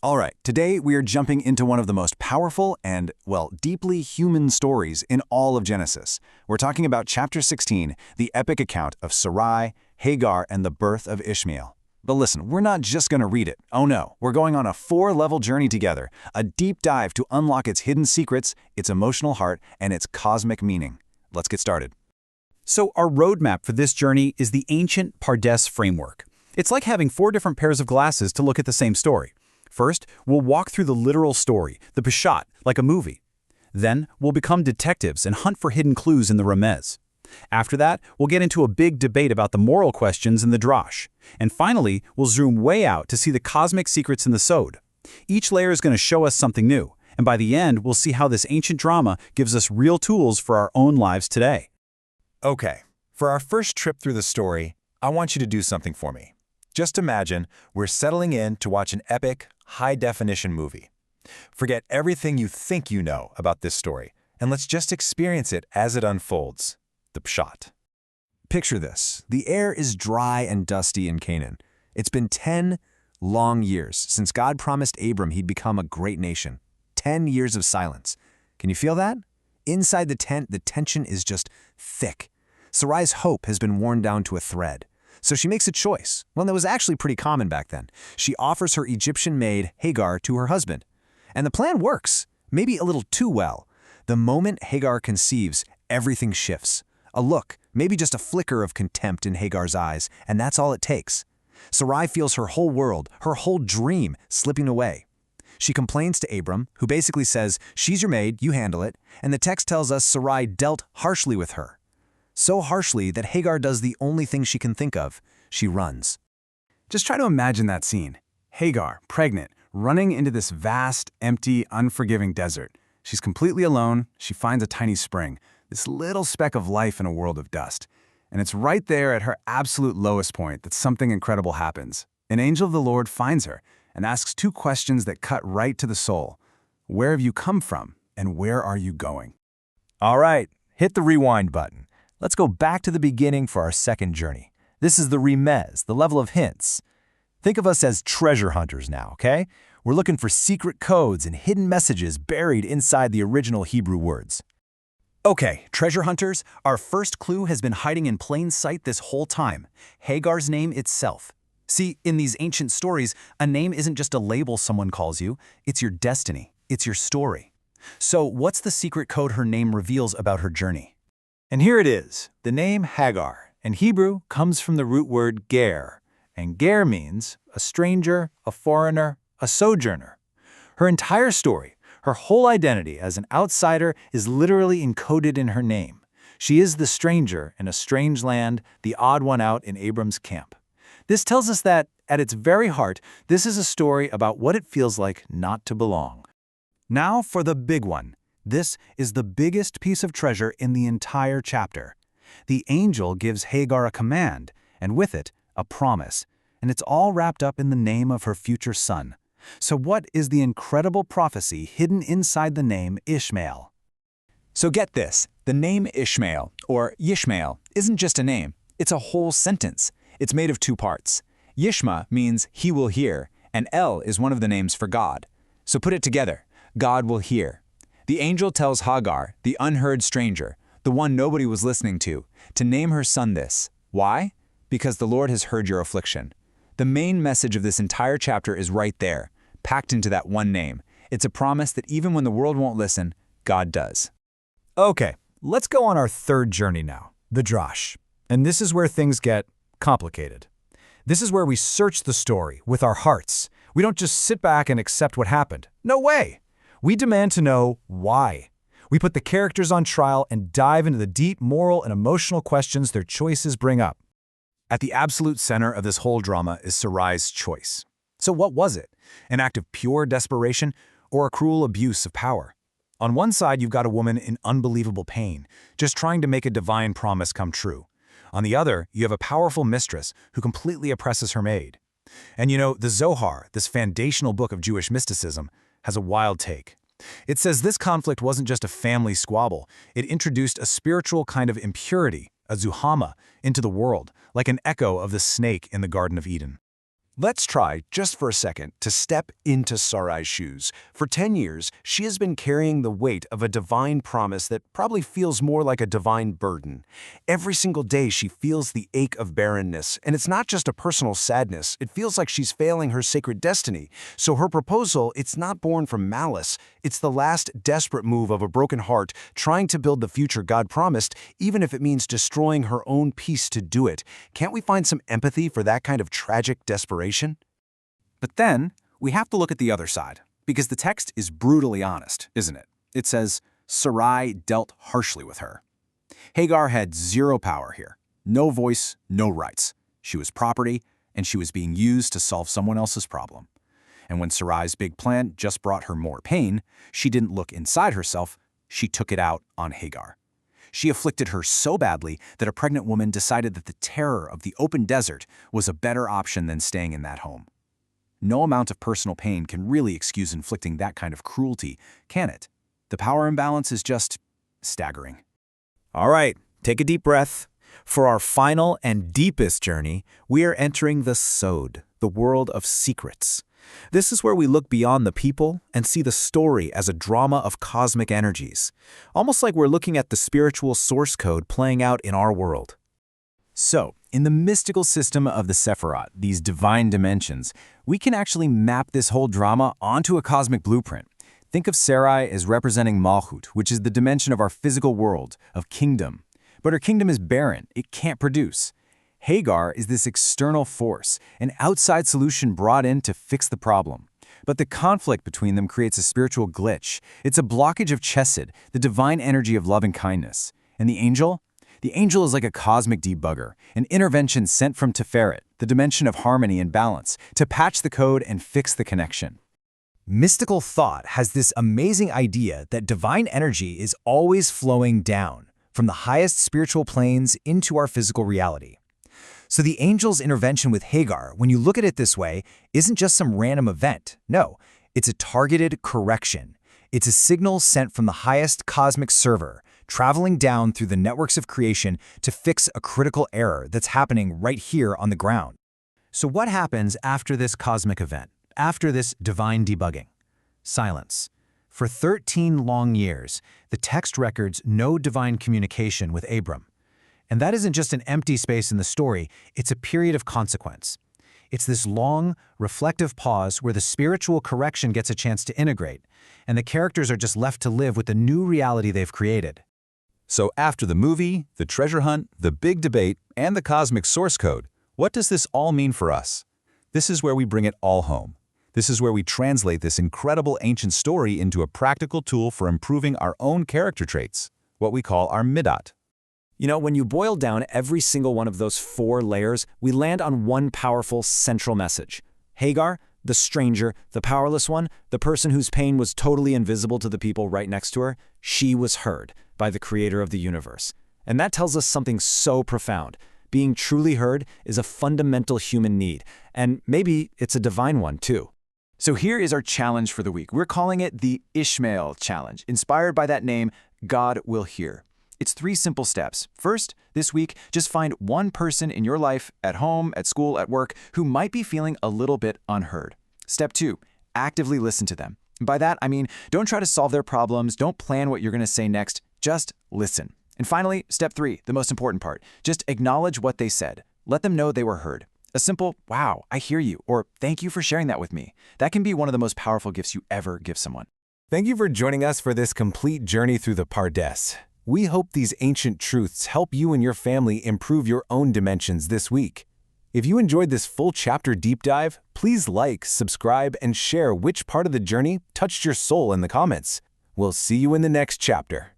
All right, today we are jumping into one of the most powerful and, well, deeply human stories in all of Genesis. We're talking about chapter 16, the epic account of Sarai, Hagar, and the birth of Ishmael. But listen, we're not just going to read it. Oh no, we're going on a 4-level journey together, a deep dive to unlock its hidden secrets, its emotional heart, and its cosmic meaning. Let's get started. So our roadmap for this journey is the ancient Pardes framework. It's like having 4 different pairs of glasses to look at the same story. First, we'll walk through the literal story, the Peshat, like a movie. Then, we'll become detectives and hunt for hidden clues in the Remez. After that, we'll get into a big debate about the moral questions in the Drash. And finally, we'll zoom way out to see the cosmic secrets in the Sod. Each layer is going to show us something new, and by the end, we'll see how this ancient drama gives us real tools for our own lives today. Okay, for our first trip through the story, I want you to do something for me. Just imagine we're settling in to watch an epic, high-definition movie. Forget everything you think you know about this story, and let's just experience it as it unfolds. The Pshat. Picture this. The air is dry and dusty in Canaan. It's been 10 long years since God promised Abram he'd become a great nation. 10 years of silence. Can you feel that? Inside the tent, the tension is just thick. Sarai's hope has been worn down to a thread. So she makes a choice. Well, that was actually pretty common back then. She offers her Egyptian maid, Hagar, to her husband. And the plan works, maybe a little too well. The moment Hagar conceives, everything shifts. A look, maybe just a flicker of contempt in Hagar's eyes, and that's all it takes. Sarai feels her whole world, her whole dream, slipping away. She complains to Abram, who basically says, "She's your maid, you handle it," and the text tells us Sarai dealt harshly with her. So harshly that Hagar does the only thing she can think of. She runs. Just try to imagine that scene. Hagar, pregnant, running into this vast, empty, unforgiving desert. She's completely alone. She finds a tiny spring, this little speck of life in a world of dust. And it's right there at her absolute lowest point that something incredible happens. An angel of the Lord finds her and asks 2 questions that cut right to the soul. Where have you come from, and where are you going? All right, hit the rewind button. Let's go back to the beginning for our second journey. This is the Remez, the level of hints. Think of us as treasure hunters now, okay? We're looking for secret codes and hidden messages buried inside the original Hebrew words. Okay, treasure hunters, our first clue has been hiding in plain sight this whole time. Hagar's name itself. See, in these ancient stories, a name isn't just a label someone calls you, it's your destiny, it's your story. So what's the secret code her name reveals about her journey? And here it is. The name Hagar in Hebrew comes from the root word ger, and ger means a stranger, a foreigner, a sojourner. Her entire story, her whole identity as an outsider is literally encoded in her name. She is the stranger in a strange land, the odd one out in Abram's camp. This tells us that, at its very heart, this is a story about what it feels like not to belong. Now for the big one. This is the biggest piece of treasure in the entire chapter. The angel gives Hagar a command, and with it, a promise, and it's all wrapped up in the name of her future son. So what is the incredible prophecy hidden inside the name Ishmael? So get this, the name Ishmael, or Yishmael, isn't just a name, it's a whole sentence. It's made of 2 parts. Yishma means he will hear, and El is one of the names for God. So put it together, God will hear. The angel tells Hagar, the unheard stranger, the one nobody was listening to name her son this. Why? Because the Lord has heard your affliction. The main message of this entire chapter is right there, packed into that one name. It's a promise that even when the world won't listen, God does. Okay, let's go on our third journey now, the Drash. And this is where things get complicated. This is where we search the story with our hearts. We don't just sit back and accept what happened. No way! We demand to know why. We put the characters on trial and dive into the deep moral and emotional questions their choices bring up. At the absolute center of this whole drama is Sarai's choice. So what was it? An act of pure desperation or a cruel abuse of power? On one side, you've got a woman in unbelievable pain, just trying to make a divine promise come true. On the other, you have a powerful mistress who completely oppresses her maid. And you know, the Zohar, this foundational book of Jewish mysticism, has a wild take. It says this conflict wasn't just a family squabble, it introduced a spiritual kind of impurity, a zuhama, into the world, like an echo of the snake in the Garden of Eden. Let's try, just for a second, to step into Sarai's shoes. For 10 years, she has been carrying the weight of a divine promise that probably feels more like a divine burden. Every single day she feels the ache of barrenness, and it's not just a personal sadness, it feels like she's failing her sacred destiny. So her proposal, it's not born from malice, it's the last desperate move of a broken heart trying to build the future God promised, even if it means destroying her own peace to do it. Can't we find some empathy for that kind of tragic desperation? But then, we have to look at the other side, because the text is brutally honest, isn't it? It says, Sarai dealt harshly with her. Hagar had zero power here. No voice, no rights. She was property, and she was being used to solve someone else's problem. And when Sarai's big plan just brought her more pain, she didn't look inside herself, she took it out on Hagar. She afflicted her so badly that a pregnant woman decided that the terror of the open desert was a better option than staying in that home. No amount of personal pain can really excuse inflicting that kind of cruelty, can it? The power imbalance is just staggering. All right, take a deep breath. For our final and deepest journey, we are entering the Sod, the world of secrets. This is where we look beyond the people and see the story as a drama of cosmic energies, almost like we're looking at the spiritual source code playing out in our world. So, in the mystical system of the Sephirot, these divine dimensions, we can actually map this whole drama onto a cosmic blueprint. Think of Sarai as representing Malchut, which is the dimension of our physical world, of kingdom. But her kingdom is barren, it can't produce. Hagar is this external force, an outside solution brought in to fix the problem. But the conflict between them creates a spiritual glitch. It's a blockage of chesed, the divine energy of love and kindness. And the angel? The angel is like a cosmic debugger, an intervention sent from Tiferet, the dimension of harmony and balance, to patch the code and fix the connection. Mystical thought has this amazing idea that divine energy is always flowing down, from the highest spiritual planes into our physical reality. So the angel's intervention with Hagar, when you look at it this way, isn't just some random event. No, it's a targeted correction. It's a signal sent from the highest cosmic server, traveling down through the networks of creation to fix a critical error that's happening right here on the ground. So what happens after this cosmic event, after this divine debugging? Silence. For 13 long years, the text records no divine communication with Abram. And that isn't just an empty space in the story, it's a period of consequence. It's this long, reflective pause where the spiritual correction gets a chance to integrate, and the characters are just left to live with the new reality they've created. So after the movie, the treasure hunt, the big debate, and the cosmic source code, what does this all mean for us? This is where we bring it all home. This is where we translate this incredible ancient story into a practical tool for improving our own character traits, what we call our midot. You know, when you boil down every single one of those 4 layers, we land on one powerful central message. Hagar, the stranger, the powerless one, the person whose pain was totally invisible to the people right next to her, she was heard by the creator of the universe. And that tells us something so profound. Being truly heard is a fundamental human need, and maybe it's a divine one too. So here is our challenge for the week. We're calling it the Ishmael Challenge, inspired by that name, God Will Hear. It's 3 simple steps. First, this week, just find one person in your life, at home, at school, at work, who might be feeling a little bit unheard. Step 2, actively listen to them. By that, I mean, don't try to solve their problems, don't plan what you're going to say next, just listen. And finally, step 3, the most important part, just acknowledge what they said. Let them know they were heard. A simple, wow, I hear you, or thank you for sharing that with me. That can be one of the most powerful gifts you ever give someone. Thank you for joining us for this complete journey through the Pardes. We hope these ancient truths help you and your family improve your own dimensions this week. If you enjoyed this full chapter deep dive, please like, subscribe, and share which part of the journey touched your soul in the comments. We'll see you in the next chapter.